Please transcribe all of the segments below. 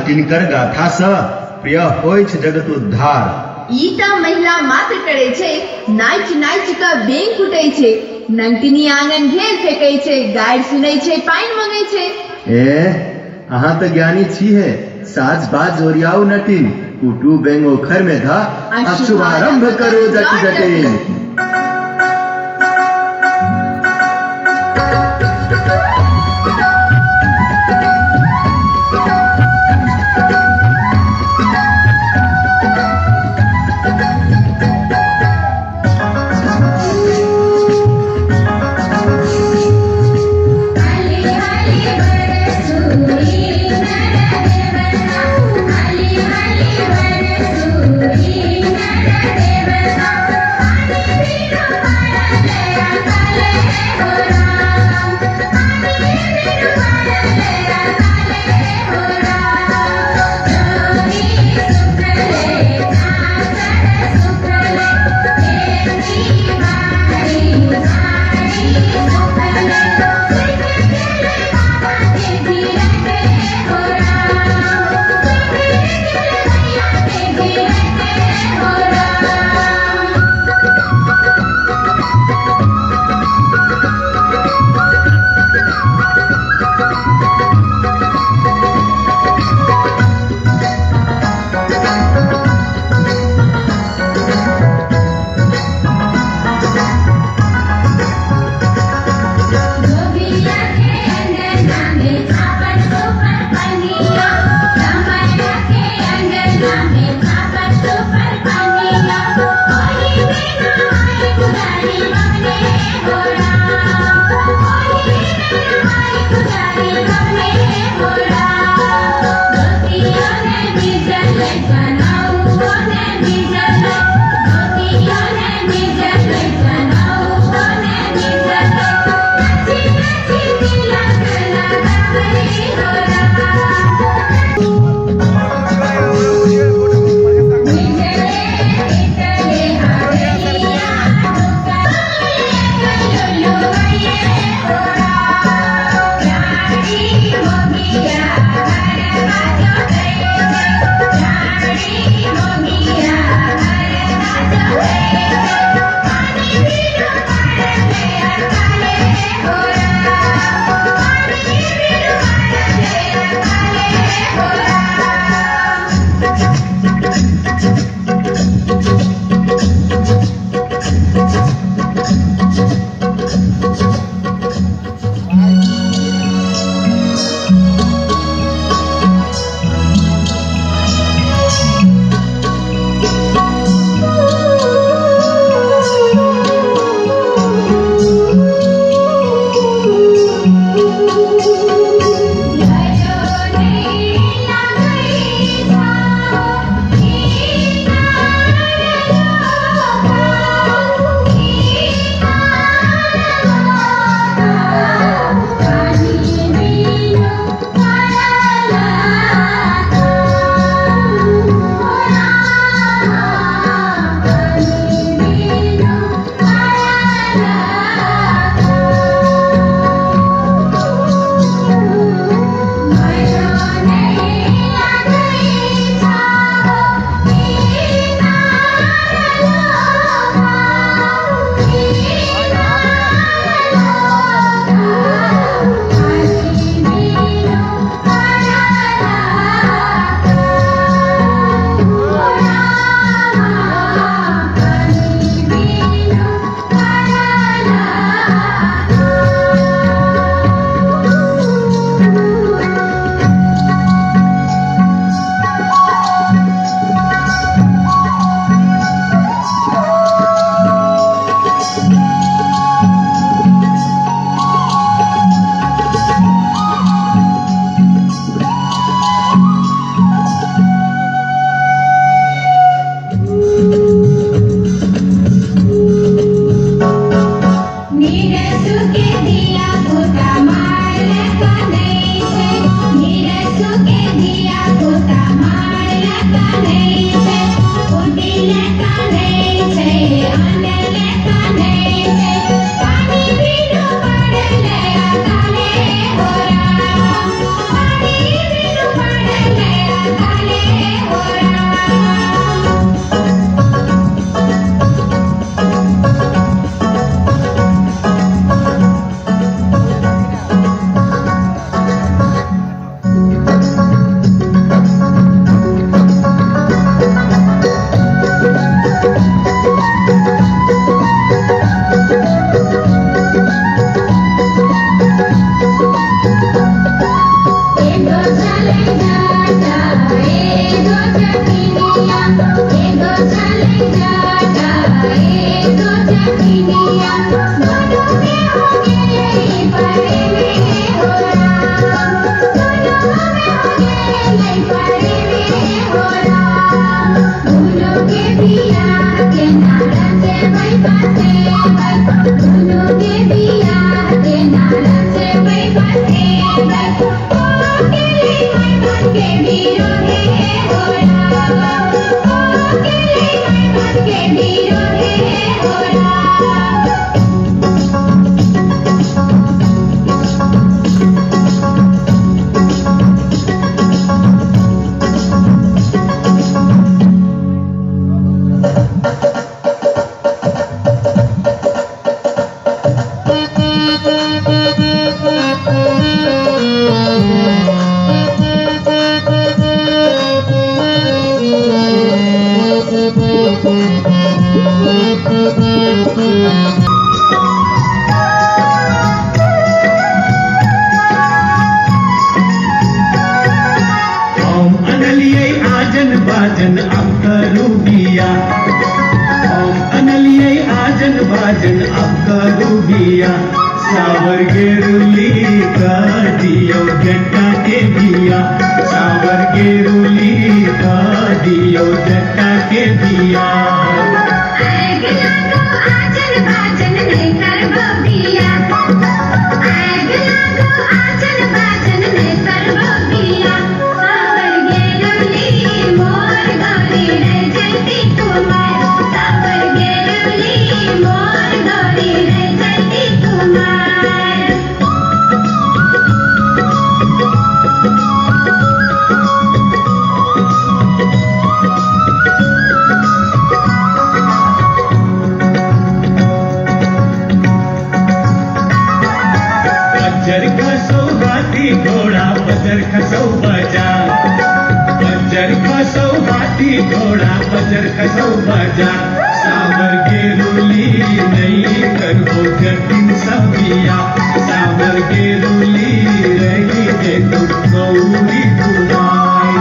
टिनकर गाथा स प्रिय होय छ जगत उद्धार। ईटा महिला मात्र करे छे, नाच नाच का बेंग फूटे छे, नंगटीनी आंगन घेर फेंके छे, गाय सुनै छे, पाइन मांगे छे। अहाँ तो ज्ञानी छी है, साज बाज ओरियाओ नटिन, उठू बेंगो घर में था, शुभारंभ करो जट जटिन। हम अनलिए आजन बाजन अब करू बिया, हम अनलिए आजन बाजन अब करू बिया, सावर गेरुली का दियो जट्टा के दिया, सावर गेरुली का दियो जट्टा के दिया। बजर खसो हाथी घोड़ा बजर खसो बजा, बजर खसो हाथी घोड़ा बजर खसो बजा, सावर गेरुली नहीं करबो जटिन सबिया, सावर गेरुली रही दे तू गौरी कुमाई।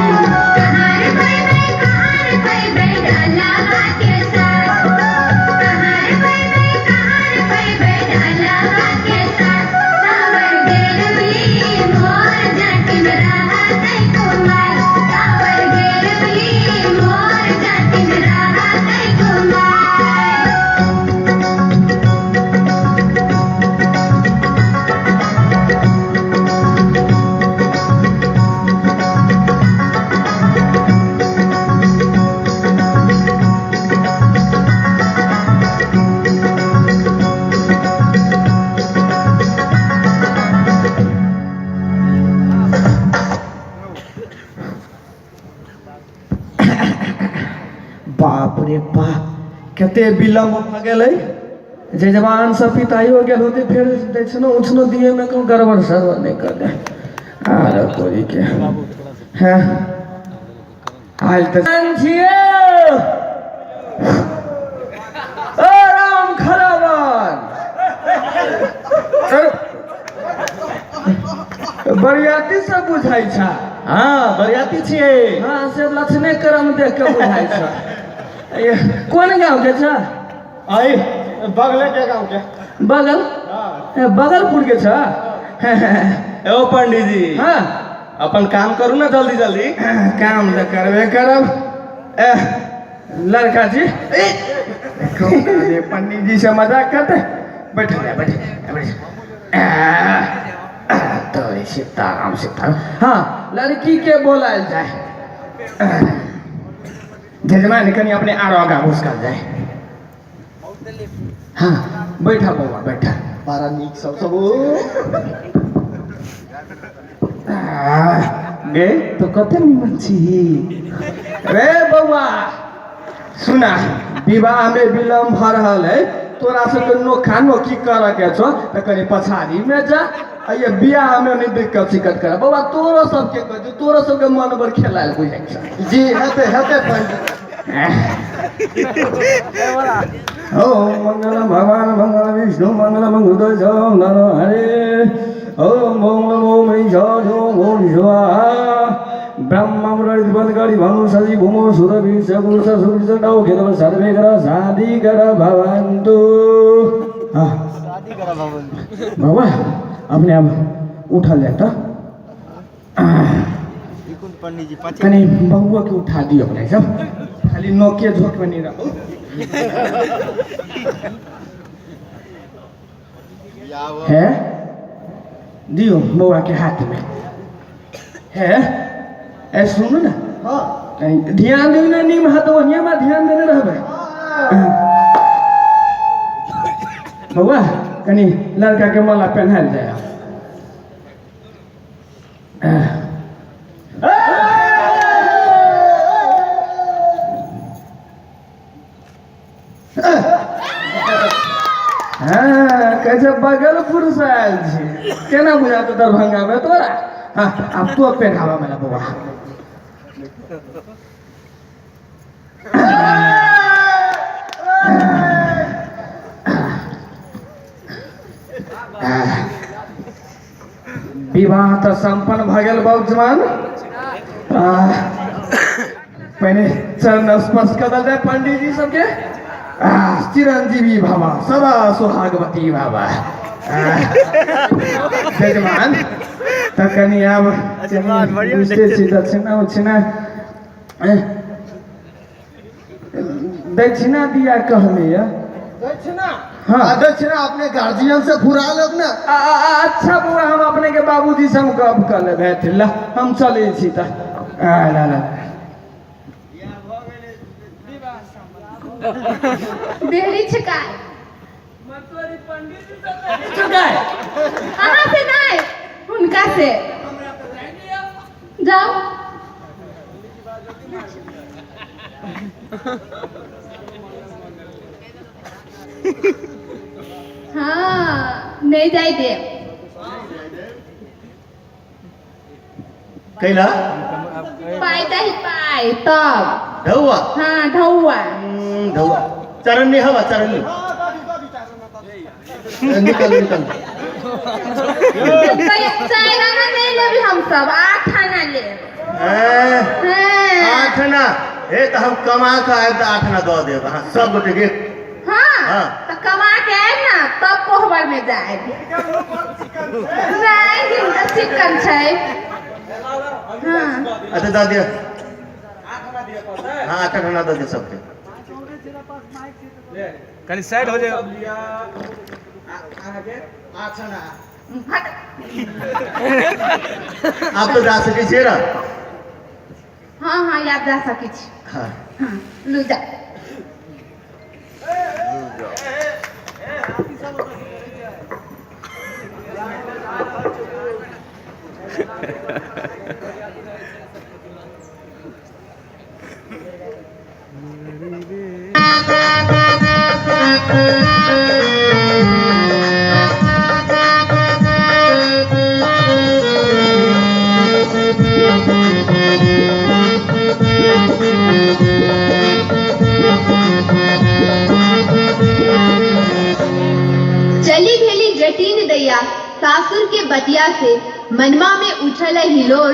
बाप रे बाप कते विलम्ब भ गेलै, जे जवान सब पिताई हो गेल होते फिर देखनो उछनो दिए में कहूँ गड़बड़ सरबड़ नहीं कर दे आर कोरी के हैं आज तक छिए ओ राम खरावन बरियाती सब बुझाई छा। हाँ बरियाती छिए। हाँ से लक्षणे करम देख के बुझाई छा। ये कौन गाँव के छा? आई बगले के गाँव के। बगल बगलपुर के छा। ओ पंडित जी हाँ अपन काम करू ना जल्दी जल्दी। काम तो करबे करब। लड़का जी पंडित जी से मजाक करते बैठ तो सीताराम सीताराम। हाँ लड़की के बोलाल जाए जजमान कनी अपने आरो आगा घुसकल जाए। हाँ बैठा बउआ बैठा बड़ा नीक सब गे तो कते निमन छी रे बउआ। सुना विवाह में विलम्ब भ रहल है, तोरा सबके नोखा नोखी कर के छो तो कनी पछाड़ी में जा। ये बियाह में नहीं दिक्कत शिकत कर बउआ। तोरो सबके कह तोरो सबके मन पर खेलायल बुझाइ छ। जी हेते हेते पंडित। ओम मंगलम भगवान मंगल विष्णु मंगलम मंगल नर हरे। ओम नमो महिषासुर ओम स्वाहा। ब्रह्मं रजबदगणि भनु सजि भूमो सुरभि सपुरुष सुरज नौ खेतव सर्वे कर शादी कर भवन्तु। बाबा अपने आप उठल जाए तो कनी बउआ के उठा दियो अपने सब खाली नोके झोंक में नहीं रखो। है दियो बउआ के हाथ में है। ए सुनो ना ध्यान देना नीम हाथ वनिया में ध्यान देने रहबे। बउआ कनी लड़का के माला पहनाल जाए। हाँ कैसे बगलपुर से आयल छी केना बुझा तो दरभंगा में तोरा। हाँ अब तो पहनावा मेरा बउआ। विवाह तो संपन्न भ गेल बहुजमान। पहले चरण स्पर्श कर दे पंडित जी सबके। चिरंजीवी भव सदा सुहागवती भव। यजमान तो कनी अब दक्षिणा उक्षिणा दक्षिणा दिया कहने दक्षिणा हाँ। दक्षिणा अपने गार्जियन से फुरा लो ना। अच्छा बुआ हम अपने के बाबूजी से हम गप कर ले बैठे ला हम चले छी त ला ला देहरी छिका कहाँ से नहीं उनका से जाओ। हाँ नहीं जाए दे कैला पाई दही पाई तब ढौआ हाँ ढौआ ढौआ चरण नहीं हवा चरण नहीं निकल निकल चाय ना नहीं ले हम सब 8 आना ले। हाँ 8 आना ए तो हम कमा के आए तो 8 आना दो दे हाँ सब गोटे के हाँ तो कमा के आए ना तब कोहबर में जाए नहीं जिनका चिकन छै। हाँ अच्छा दो दिया हाँ 8 आना दो दे सबके कहीं साइड हो जाए। आप तो जा सके छे ना। हाँ हाँ याद जा सके छी। हाँ हाँ लू जा चली भेली जटिन दैया सासुर के बतिया से मनमा में उछल हिलोर।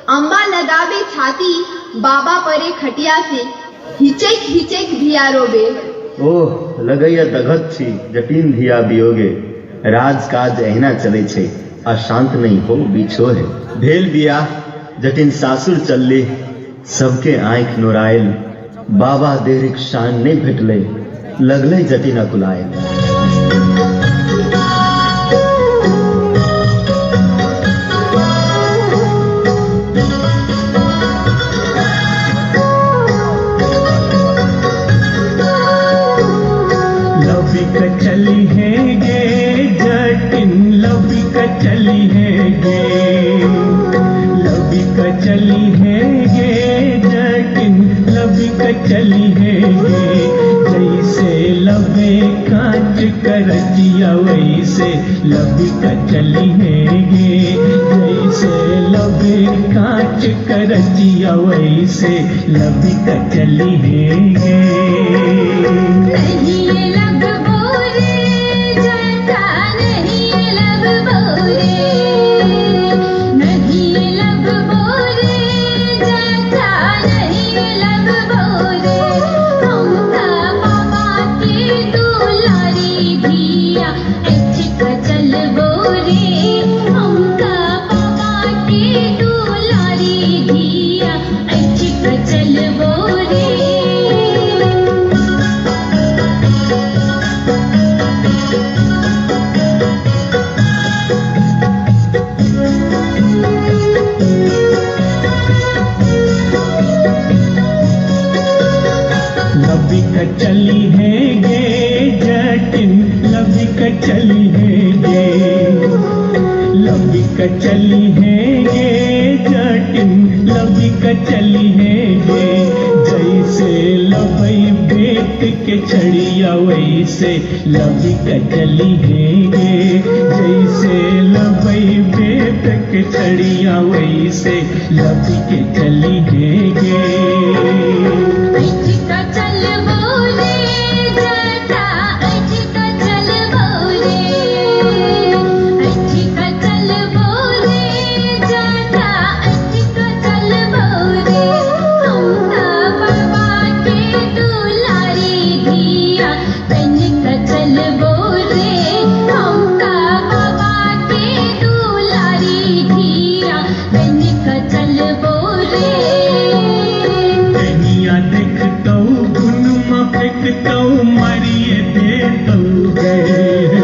अम्बा लगावे छाती बाबा परे खटिया से हिचक हिचक धिया रोबे। ओह लगैया दघत छी जटिन धिया बियोगे राजकाज एहिना चले छे अशांत नहीं हो बिछो है भेल बिया जटिन सासुर चलले सबके आंख नोरायल बाबा देरिक शान नहीं भेटले लगले जटिन अकुलायल। चली है गे जटिन लबी का चली है गे लबी का चली है गे जटिन लबी का चली है गे जैसे लबे कांच करजिया वैसे लबी का चली है गे जैसे लबे कांच करजिया वैसे लबी का चली है गे। नहीं लग बोरे जटा नहीं लग बोरे नहीं लग बोरे जटा नहीं लग बोरे हमका बाबा के दुलारी धिया ऐचिक चल बोरे हमका बाबा के दुलारी धिया ऐचिक चल बोरे। लबी का चली है गे जटिन लबी का चली है गे लबी का चली है गे जटिन लबी का चली है गे जैसे लबई बेट के छड़िया वैसे लबी का चली है गे जैसे लबई बेट के छड़िया वैसे लबी के चली है गे। ऐचिक चल बोले जटा ऐचिक चल बोले ऐचिक चल बोले तो मारिए दे तो गए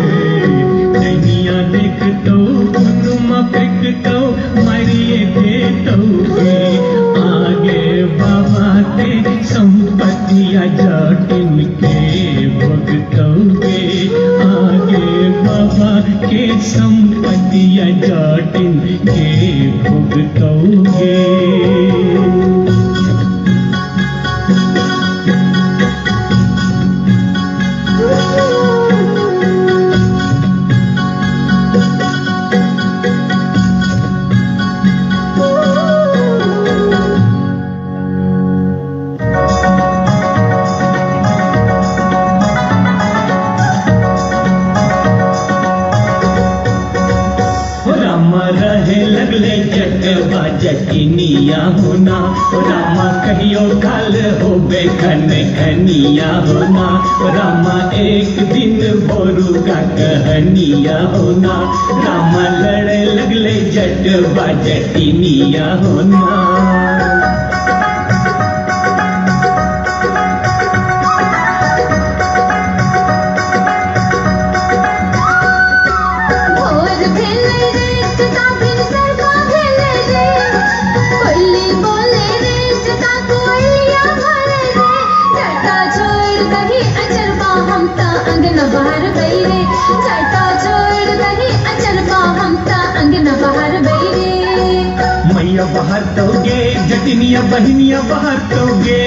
नैनिया देख तो कुनुमा फेंक तो मारिए दे तो गए आगे बाबा ते संपत्तियां जटिन के भुगतोगे आगे बाबा के संपत्तियां जटिन के भुगतोगे रहे लगले जटवा जटिनिया होना रामा कहियो काल होबे खन खनिया होना रामा एक दिन बोरू का कहनिया होना रामा लड़े लगले जटवा जटिनिया होना बाहर बैरे चटा छोड़ दही अचरपा हमता अंगन बाहर बैरे मैया बाहर तोगे जटिनिया बहनिया बाहर तोगे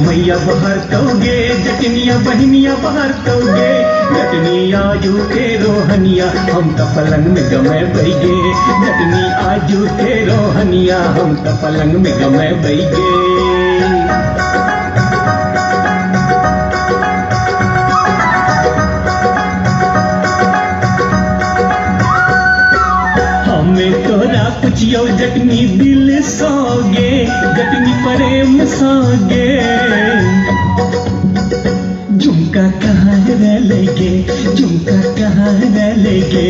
मैया बाहर तोगे जटिनिया बहनिया बाहर तोगे जटनी आजू के रोहनिया हम तो पलंग में गमे बैगे जटनी आजू के रोहनिया हम तो पलंग में गमे बैगे तोरा कुछियो जटनी दिल सोगे जटनी प्रेम सोगे झुमका कहाँ रह लेगे झुमका कहाँ रह लेगे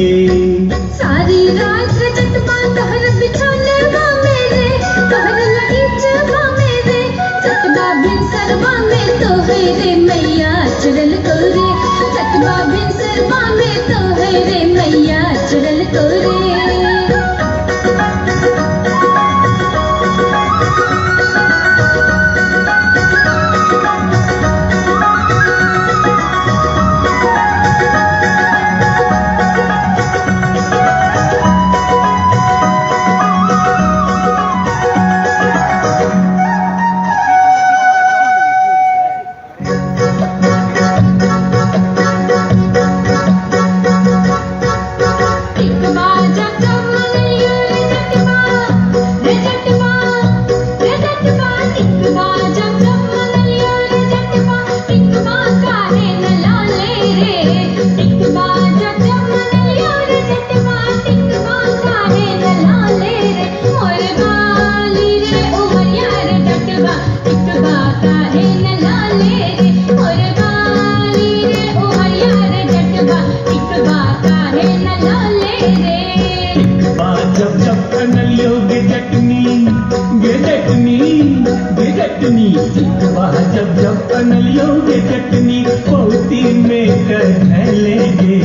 सारी रात जटपा तोहर बिछोने मेरे तोहर लगीचवा मेरे जटबा बिन सरवा में तो है रे मैया चुरल तोरे जटबा बिन सरवा में तो है रे मैया चुरल तोरे जब जब अनलियों के चटनी पौती में कर लेंगे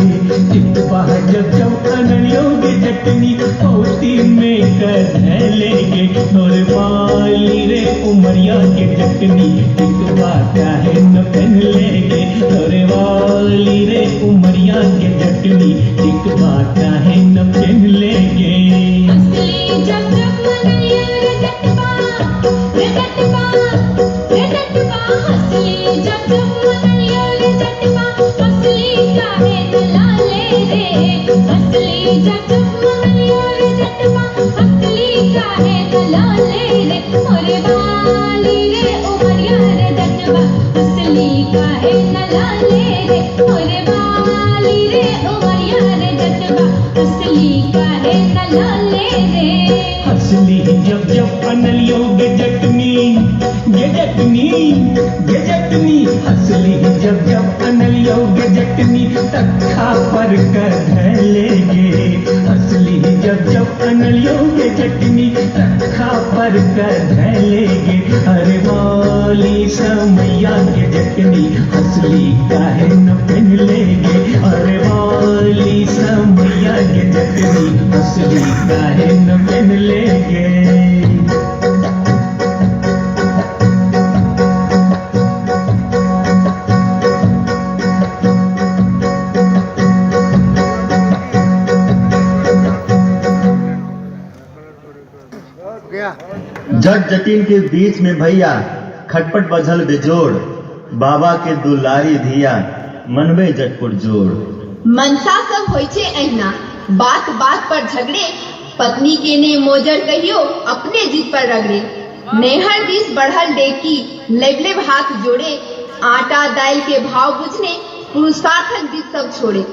जब जब अनलियों के चटनी पौती में कर लेंगे तोरे वाली रे उमरिया के चटनी टिकवा चाहे न पहन लेंगे तोरे वाली रे उमरिया के चटनी टिकवा चाहे न पहन लेंगे हंसली जब जब अनलियों के चटनी ये चटनी हंसली जब जब अनलियों के चटनी तख्ता पर कर लेंगे हंसली जब जब अनलियों के चटनी तख्ता पर कर लेंगे अरे वाली समैया के जटनी असली काहे न पहन लेगे, अरे वाली समैया के जटनी असली काहे न पहन लेगे। जट जटिन के बीच में भैया खटपट बझल बेजोड़, बाबा के दुलारी धिया मनबे जटपुर जोड़। मनसा सब होई छे अहिना, बात बात पर झगड़े, पत्नी के ने मोजर कहियो अपने जिद पर रगड़े। नेहर दिस बढ़ल डेकी लेबलेब हाथ जोड़े, आटा दाल के भाव बुझने पुरुषार्थक जिद सब छोड़े।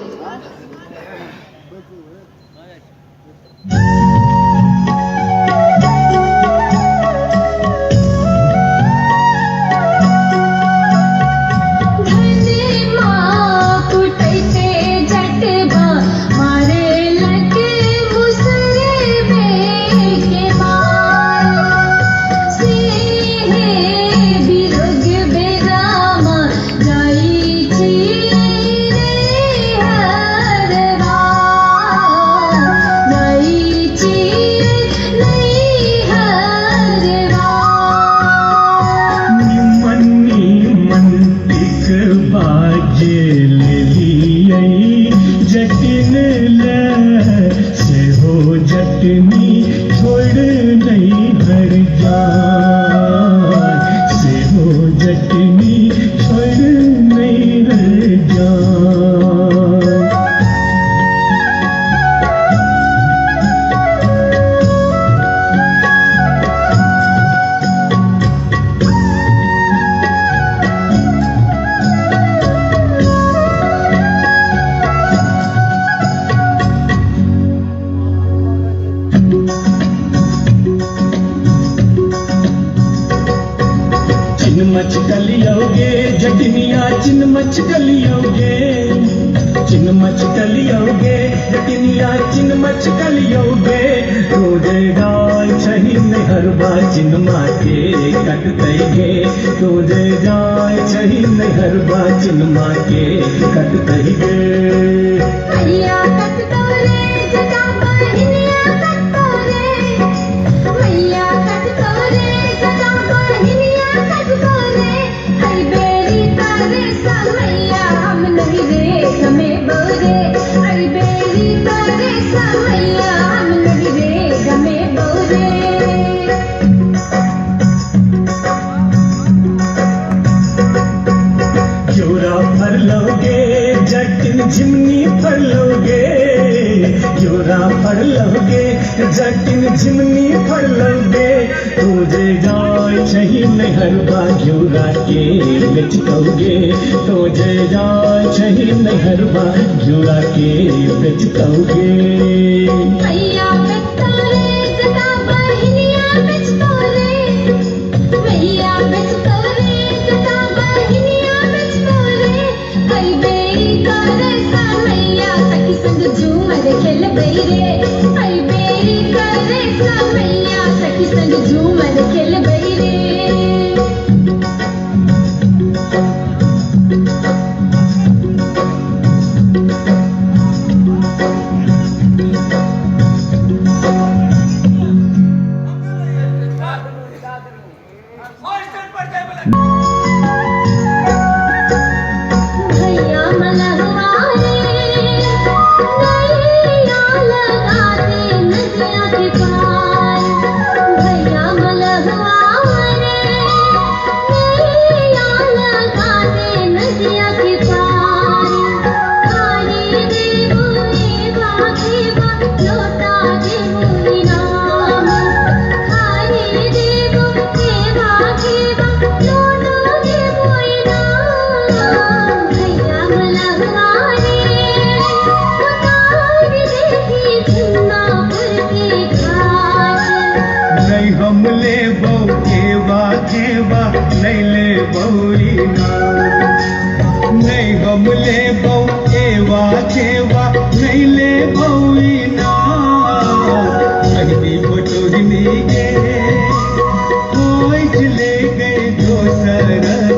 ले गए दोसर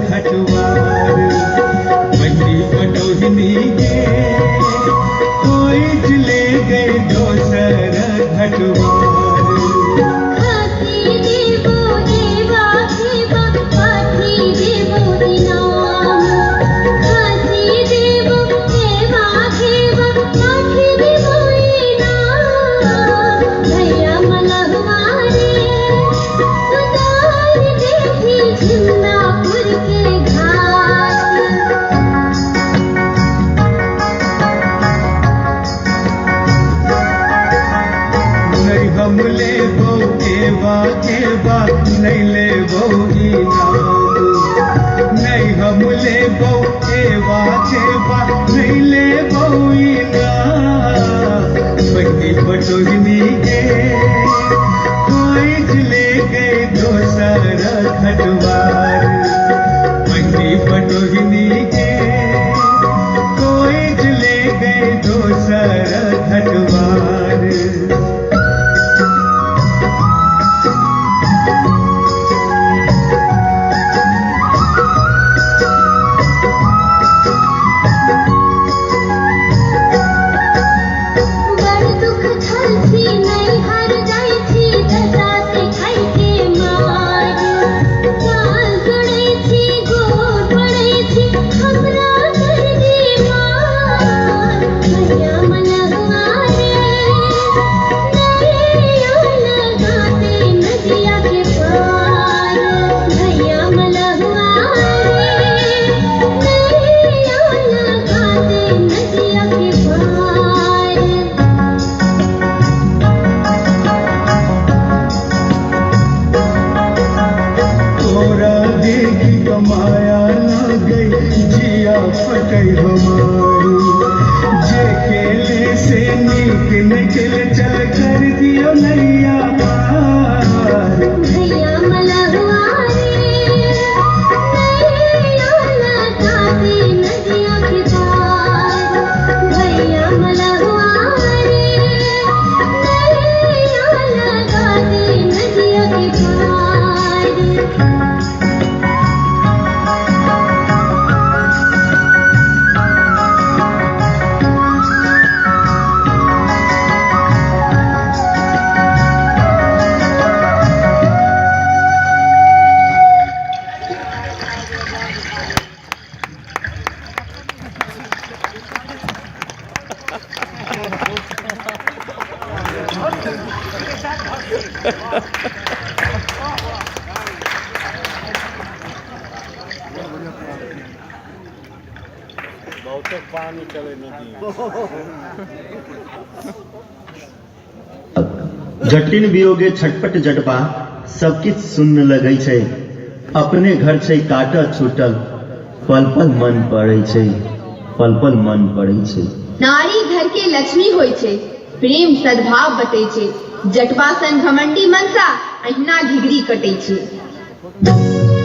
घटवार बंदी पटौनी के कोई ले गए दोसर घटवार हम ले बो केवा नहीं ले बो इनाम नहीं हम ले बो केवा नहीं ले बो इनाम बंदी पटोनी के कोई ले गए दोसर घटवार बंदी पटोनी के कोई ले गए दोसर घटवार माया न गई जिया फटई हमारी जे केले से नीक निकल चल कर दियो नैया पार भैया मलहुआरे नैया लगाते नदिया के पार भैया मलहुआरे नैया लगाते नदिया के पार जटिन वियोगे छटपट जटपा सब किछ सुन्न लगै छै अपने घर छै काट छूटल पल पल मन पड़ै छै पल पल मन पड़ै छै नारी घर के लक्ष्मी होय छै प्रेम सद्भाव बटै छै जटवा सन घमंडी मनसा अहिना घिघरी कटै छै।